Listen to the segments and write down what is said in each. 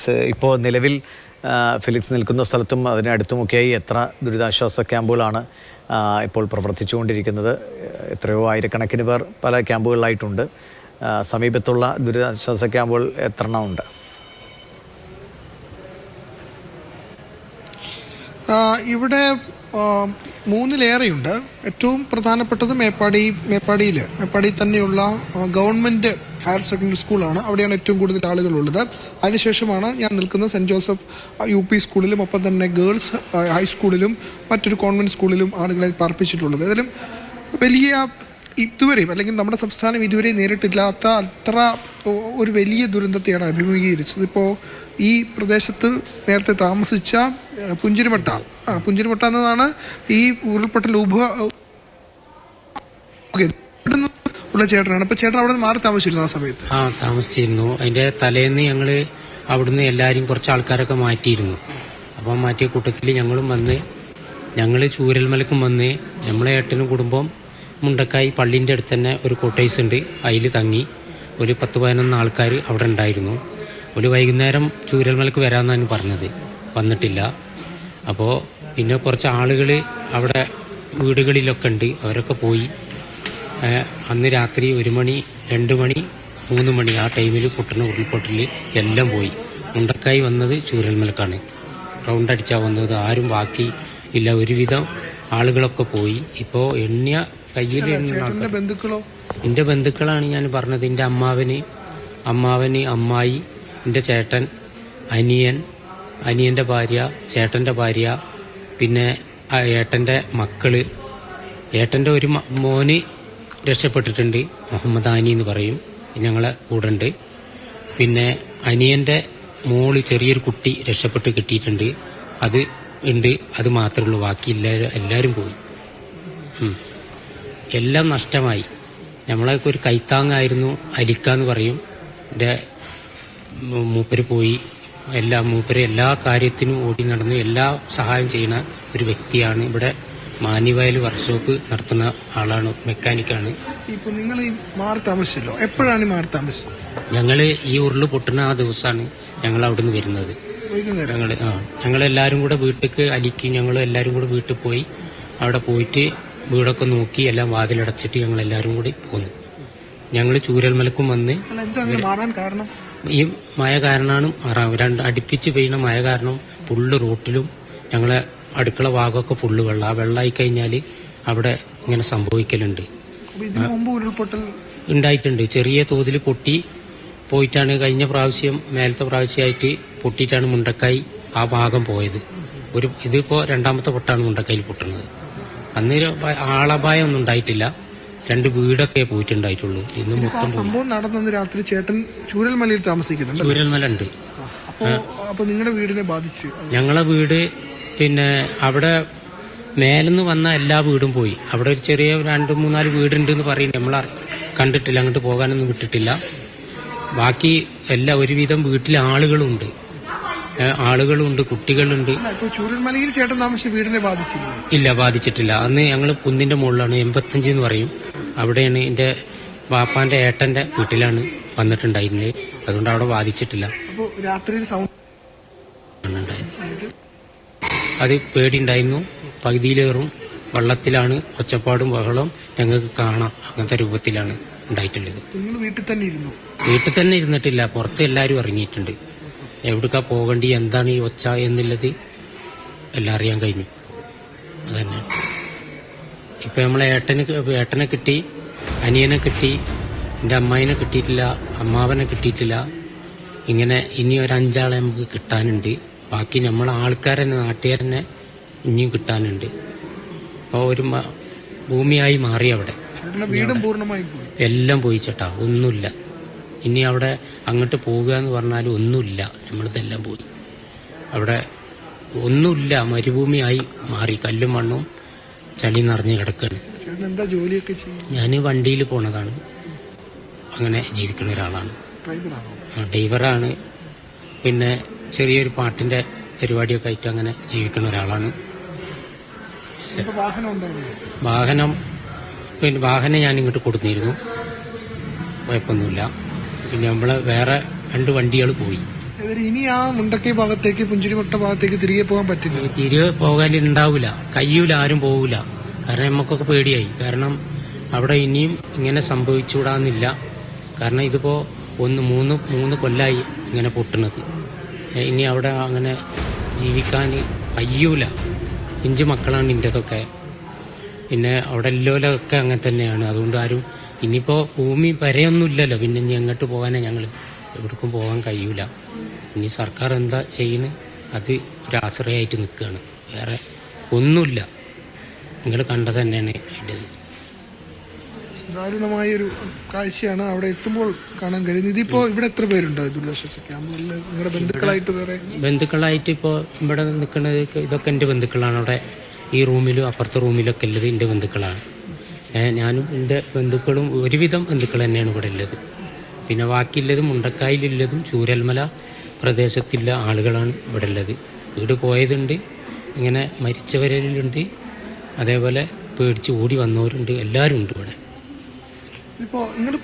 Felix, ഇപ്പോൾ നിലവിൽ Felix നിൽക്കുന്ന സ്ഥലത്തും അതിനടുത്തുമൊക്കെയായി എത്ര ദുരിതാശ്വാസ ക്യാമ്പുകളാണ് ഇപ്പോൾ പ്രവർത്തിച്ചുകൊണ്ടിരിക്കുന്നത്? എത്രയോ ആയിരക്കണക്കിന് പേർ പല ക്യാമ്പുകളിലായിട്ടുണ്ട്. സമീപത്തുള്ള ദുരിതാശ്വാസ ക്യാമ്പുകൾ എത്ര എണ്ണം ഉണ്ട്? ഇവിടെ 3-ലേറെയുണ്ട്. ഏറ്റവും പ്രധാനപ്പെട്ടത് മേപ്പാടിയിൽ തന്നെയുള്ള ഗവൺമെൻറ് ഹയർ സെക്കൻഡറി സ്കൂളാണ്. അവിടെയാണ് ഏറ്റവും കൂടുതൽ ആളുകളുള്ളത്. അതിനുശേഷമാണ് ഞാൻ നിൽക്കുന്ന സെൻറ്റ് ജോസഫ് UP സ്കൂളിലും ഒപ്പം തന്നെ ഗേൾസ് ഹൈസ്കൂളിലും മറ്റൊരു കോൺവെൻറ്റ് സ്കൂളിലും ആളുകളെ പാർപ്പിച്ചിട്ടുള്ളത്. ഇതിലും വലിയ ഇതുവരെയും അല്ലെങ്കിൽ നമ്മുടെ സംസ്ഥാനം ഇതുവരെയും നേരിട്ടില്ലാത്ത അത്ര ഒരു വലിയ ദുരന്തത്തെയാണ് അഭിമുഖീകരിച്ചത്. ഇപ്പോൾ ഈ പ്രദേശത്ത് നേരത്തെ താമസിച്ച പുഞ്ചിരിമട്ട എന്നതാണ് ഈ ഉരുൾപൊട്ടൽ ഉള്ള ചേട്ടനാണ്. അപ്പൊ ചേട്ടൻ അവിടെ മാറി താമസിച്ചിരുന്നു? ആ സമയത്ത് താമസിച്ചിരുന്നു. അതിന്റെ തലേന്ന് ഞങ്ങള് അവിടുന്ന് എല്ലാരും കുറച്ച് ആൾക്കാരൊക്കെ മാറ്റിയിരുന്നു. അപ്പം മാറ്റിയ കൂട്ടത്തിൽ ഞങ്ങളും വന്ന്, ഞങ്ങള് ചൂരൽമലക്കും വന്ന്, നമ്മളെ ഏട്ടനും കുടുംബം മുണ്ടക്കായി പള്ളിൻ്റെ അടുത്ത് തന്നെ ഒരു കോട്ടേഴ്സ് ഉണ്ട്, അതിൽ തങ്ങി. ഒരു 10-11 ആൾക്കാർ അവിടെ ഉണ്ടായിരുന്നു. ഒരു വൈകുന്നേരം ചൂരൽമലക്ക് വരാമെന്നാണ് പറഞ്ഞത്, വന്നിട്ടില്ല. അപ്പോൾ പിന്നെ കുറച്ച് ആളുകൾ അവിടെ വീടുകളിലൊക്കെ ഉണ്ട്, അവരൊക്കെ പോയി. അന്ന് രാത്രി 1 മണി, 2 മണി, 3 മണി ആ ടൈമിൽ പൊട്ടുന്ന ഉരുൾപൊട്ടൽ എല്ലാം പോയി. മുണ്ടക്കായി വന്നത് ചൂരൽമലക്കാണ്. റൗണ്ട് അടിച്ചാൽ വന്നത്, ആരും ബാക്കി ഇല്ല. ഒരുവിധം ആളുകളൊക്കെ പോയി. ഇപ്പോൾ എണ്ണിയ കയ്യിൽ എൻ്റെ ബന്ധുക്കളാണ് ഞാൻ പറഞ്ഞത്. എൻ്റെ അമ്മാവന്, അമ്മായി, എൻ്റെ ചേട്ടൻ, അനിയൻ്റെ ഭാര്യ, ചേട്ടൻ്റെ ഭാര്യ, പിന്നെ ഏട്ടൻ്റെ മക്കള്. ഏട്ടൻ്റെ ഒരു മോന് രക്ഷപ്പെട്ടിട്ടുണ്ട്, മുഹമ്മദ് ആനി എന്ന് പറയും, ഞങ്ങളെ കൂടെ ഉണ്ട്. പിന്നെ അനിയൻ്റെ മോള് ചെറിയൊരു കുട്ടി രക്ഷപ്പെട്ട് കിട്ടിയിട്ടുണ്ട്, അത് ഉണ്ട്. അത് മാത്രമേ ഉള്ളൂ, ബാക്കി എല്ലാവരും പോയി. എല്ലാം നഷ്ടമായി. നമ്മളൊക്കെ ഒരു കൈത്താങ്ങായിരുന്നു അലിക്കാന്ന് പറയും. എൻ്റെ മൂപ്പര് പോയി. മൂപ്പര് എല്ലാ കാര്യത്തിനും ഓടി നടന്ന് എല്ലാ സഹായം ചെയ്യുന്ന ഒരു വ്യക്തിയാണ്. ഇവിടെ മാനിവയൽ വർക്ക്ഷോപ്പ് നടത്തുന്ന ആളാണ്, മെക്കാനിക്കാണ്. ഇപ്പൊ നിങ്ങൾ മാറി താമസിച്ചല്ലോ, എപ്പോഴാണ് മാറി താമസിച്ചത്? ഞങ്ങള് ഈ ഉരുള് പൊട്ടുന്ന ആ ദിവസമാണ് ഞങ്ങൾ അവിടുന്ന് വരുന്നത്. ഞങ്ങളെല്ലാരും കൂടെ വീട്ടിലേക്ക് അലിക്കും, ഞങ്ങൾ എല്ലാരും കൂടെ വീട്ടിൽ പോയി. അവിടെ പോയിട്ട് വീടൊക്കെ നോക്കി എല്ലാം വാതിലടച്ചിട്ട് ഞങ്ങൾ എല്ലാരും കൂടി പോന്നു. ഞങ്ങൾ ചൂരൽമലക്കും വന്ന്, ഈ മഴ കാരണമാണ് അടുപ്പിച്ച് പെയ്യുന്ന മഴ കാരണം ഫുള്ള് റോട്ടിലും ഞങ്ങളെ അടുക്കള ഭാഗമൊക്കെ ഫുള്ള് വെള്ളം. ആ വെള്ളമായി കഴിഞ്ഞാൽ അവിടെ ഇങ്ങനെ സംഭവിക്കലുണ്ട്. ഉണ്ടായിട്ടുണ്ട്, ചെറിയ തോതിൽ പൊട്ടി പോയിട്ടാണ് കഴിഞ്ഞ പ്രാവശ്യം, മേലത്തെ പ്രാവശ്യമായിട്ട് പൊട്ടിയിട്ടാണ് മുണ്ടക്കായി ആ ഭാഗം പോയത്. ഇതിപ്പോ 2ാമത്തെ പൊട്ടാണ് മുണ്ടക്കായിൽ പൊട്ടുന്നത്. അന്ന് ആളപായം ഒന്നും ഉണ്ടായിട്ടില്ല, 2 വീടൊക്കെ പോയിട്ടുണ്ടായിട്ടുള്ളൂ. ഇന്ന് മൊത്തം സംഭവം നടന്ന രാത്രി ചേട്ടൻ ചൂരൽമലയിൽ താമസിക്കുന്നുണ്ട്. ചൂരൽമല ഉണ്ട്. അപ്പൊ നിങ്ങളുടെ വീടിനെ ബാധിച്ചു? ഞങ്ങളെ വീട് പിന്നെ അവിടെ മേലെന്ന് വന്ന എല്ലാ വീടും പോയി. അവിടെ ഒരു ചെറിയ 2-3-4 വീടുണ്ടെന്ന് പറയുന്നത് നമ്മൾ കണ്ടിട്ടില്ല, അങ്ങോട്ട് പോകാനൊന്നും വിട്ടിട്ടില്ല. ബാക്കി ഒരുവിധം വീട്ടിലെ ആളുകളുണ്ട്, കുട്ടികളുണ്ട്. ചൂരൽമലയിൽ ചേട്ടൻ താമസിച്ച വീടിനെ ബാധിച്ചില്ല? ഇല്ല, ബാധിച്ചിട്ടില്ല. അന്ന് ഞങ്ങൾ കുന്നിന്റെ മുകളിലാണ്, 85 എന്ന് പറയും, അവിടെയാണ്. എന്റെ ബാപ്പാന്റെ ഏട്ടന്റെ വീട്ടിലാണ് വന്നിട്ടുണ്ടായിരുന്നത്, അതുകൊണ്ട് അവിടെ ബാധിച്ചിട്ടില്ല. അത് പേടിയുണ്ടായിരുന്നു. പകുതിയിലേറും വെള്ളത്തിലാണ്, ഒച്ചപ്പാടും ബഹളവും ഞങ്ങൾക്ക് കാണാം. അങ്ങനത്തെ രൂപത്തിലാണ് ഉണ്ടായിട്ടുള്ളത്. വീട്ടിൽ തന്നെ ഇരുന്നിട്ടില്ല, പുറത്ത് എല്ലാവരും ഇറങ്ങിയിട്ടുണ്ട്. എവിടേക്കാ പോകേണ്ടി, എന്താണ് ഈ ഒച്ച എന്നുള്ളത് എല്ലാം അറിയാൻ കഴിഞ്ഞു. അതന്നെ. ഇപ്പൊ നമ്മളെ ഏട്ടനെ കിട്ടി, അനിയനെ കിട്ടി, എൻ്റെ അമ്മായിനെ കിട്ടിയിട്ടില്ല, അമ്മാവനെ കിട്ടിയിട്ടില്ല. ഇങ്ങനെ ഇനി ഒരു 5 ആളെ നമുക്ക് കിട്ടാനുണ്ട്. ബാക്കി നമ്മളെ ആൾക്കാരെന്നെ, നാട്ടുകാരെന്നെ ഇനിയും കിട്ടാനുണ്ട്. അപ്പോൾ ഒരു ഭൂമിയായി മാറി അവിടെ. എല്ലാം പോയി ചേട്ടാ, ഒന്നുമില്ല. ഇനി അവിടെ അങ്ങോട്ട് പോവുക എന്ന് പറഞ്ഞാൽ ഒന്നുമില്ല, നമ്മളിതെല്ലാം പോയി. അവിടെ ഒന്നുമില്ല, മരുഭൂമിയായി മാറി. കല്ലും മണ്ണും ചളി നിറഞ്ഞ് കിടക്കുകയാണ്. ഞാൻ വണ്ടിയിൽ പോണതാണ്, അങ്ങനെ ജീവിക്കുന്ന ഒരാളാണ്. ഡ്രൈവറാണ്. പിന്നെ ചെറിയൊരു പാട്ടിന്റെ പരിപാടിയൊക്കെ ആയിട്ട് അങ്ങനെ ജീവിക്കുന്ന ഒരാളാണ്. വാഹനം ഞാൻ ഇങ്ങോട്ട് കൊടുത്തിരുന്നു, കുഴപ്പമൊന്നുമില്ല. പിന്നെ നമ്മള് വേറെ 2 വണ്ടികൾ പോയി. ഇനി ആ മുണ്ടക്കൈ ഭാഗത്തേക്ക് പുഞ്ചിരിമട്ട ഭാഗത്തേക്ക് തിരികെ പോകാൻ പറ്റില്ല. തിരികെ പോകാനുണ്ടാവില്ല, കഴിയൂല, ആരും പോകൂല. കാരണം നമുക്കൊക്കെ പേടിയായി. കാരണം അവിടെ ഇനിയും ഇങ്ങനെ സംഭവിച്ചുകൂടാന്നില്ല. കാരണം ഇതിപ്പോ മൂന്ന് കൊല്ലായി ഇങ്ങനെ പൊട്ടുന്നത്. ഇനി അവിടെ അങ്ങനെ ജീവിക്കാൻ കഴിയൂല. 5 മക്കളാണ് ഇന്റേതൊക്കെ. പിന്നെ അവിടെ എല്ലോലൊക്കെ അങ്ങനെ തന്നെയാണ്. അതുകൊണ്ട് ആരും ഇനിയിപ്പോ ഭൂമി വരെയൊന്നും ഇല്ലല്ലോ. പിന്നെ ഇനി എങ്ങോട്ട് പോകാനാ? ഞങ്ങൾ എവിടേക്കും പോകാൻ കഴിയൂല. ഇനി സർക്കാർ എന്താ ചെയ്യുന്നത് അത് ഒരാശ്രയമായിട്ട് നിൽക്കുകയാണ്. വേറെ ഒന്നുമില്ല. നിങ്ങൾ കണ്ടത് തന്നെയാണ് അതിൻ്റെത്. ദാരുണമായൊരു കാഴ്ചയാണ് അവിടെ എത്തുമ്പോൾ കാണാൻ കഴിയുന്നത്. ഇതിപ്പോ ഇവിടെ എത്ര പേരുണ്ട് ദുരിതാശ്വാസ ക്യാമ്പ്? നിങ്ങളുടെ ബന്ധുക്കളായിട്ട് വേറെ? ബന്ധുക്കളായിട്ട് ഇപ്പോൾ ഇവിടെ നിൽക്കുന്നത് ഇതൊക്കെ എൻ്റെ ബന്ധുക്കളാണ്. അവിടെ ഈ റൂമിലും അപ്പുറത്തെ റൂമിലൊക്കെ ഉള്ളത് എൻ്റെ ബന്ധുക്കളാണ്. ഞാനും എൻ്റെ ബന്ധുക്കളും ഒരുവിധം ബന്ധുക്കൾ തന്നെയാണ് ഇവിടെ ഉള്ളത്. പിന്നെ ബാക്കിയുള്ളതും മുണ്ടക്കായിലുള്ളതും ചൂരൽമല പ്രദേശത്തുള്ള ആളുകളാണ് ഇവിടെ ഉള്ളത്. വീട് പോയതുണ്ട്, ഇങ്ങനെ മരിച്ചവരിലുണ്ട്, അതേപോലെ പേടിച്ച് ഓടി വന്നവരുണ്ട്. എല്ലാവരും ഉണ്ട് ഇവിടെ. ഇപ്പോ നിങ്ങൾ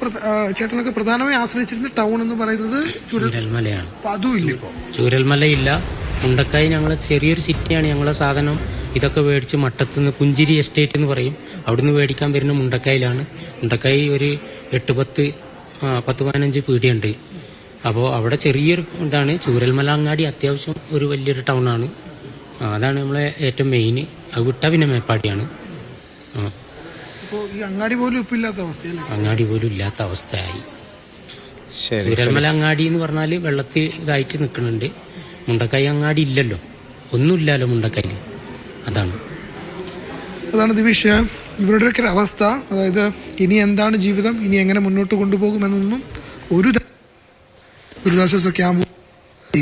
ചേട്ടനൊക്കെ പ്രധാനമായി ആശ്രയിച്ചിരുന്ന ടൗൺ എന്ന് പറയുന്നത് ചൂരൽമലയാണ്. അതും ഇല്ല ഇപ്പോൾ. ചൂരൽമലയില്ല. മുണ്ടക്കായി ഞങ്ങളെ ചെറിയൊരു സിറ്റിയാണ്. ഞങ്ങളെ സാധനം ഇതൊക്കെ മേടിച്ച് മട്ടത്തുനിന്ന് പുഞ്ചിരി എസ്റ്റേറ്റ് എന്ന് പറയും, അവിടുന്ന് മേടിക്കാൻ വരുന്ന മുണ്ടക്കായിലാണ്. മുണ്ടക്കായി ഒരു 10-15 പീടിയുണ്ട്. അപ്പോൾ അവിടെ ചെറിയൊരു ഇതാണ്. ചൂരൽമല അങ്ങാടി അത്യാവശ്യം ഒരു വലിയൊരു ടൗണാണ്. അതാണ് നമ്മളെ ഏറ്റവും മെയിൻ. അത് വിട്ടാൽ പിന്നെ മേപ്പാടിയാണ്. ഈ അങ്ങാടി പോലും ഇപ്പം ഇല്ലാത്ത അവസ്ഥയല്ലേ? അങ്ങാടി പോലും ഇല്ലാത്ത അവസ്ഥയായി. ചൂരൽമല അങ്ങാടി എന്ന് പറഞ്ഞാൽ വെള്ളത്തിൽ ഇതായിട്ട് നിൽക്കുന്നുണ്ട്. മുണ്ടക്കായി അങ്ങാടി ഇല്ലല്ലോ, ഒന്നുമില്ലല്ലോ മുണ്ടക്കായി. അതാണ് ദിവിഷ ഇവരുടെയൊക്കെ അവസ്ഥ. അതായത് ഇനി എന്താണ് ജീവിതം, ഇനി എങ്ങനെ മുന്നോട്ട് കൊണ്ടുപോകുമെന്നൊന്നും ഒരു ദുരിതാശ്വാസ ക്യാമ്പ്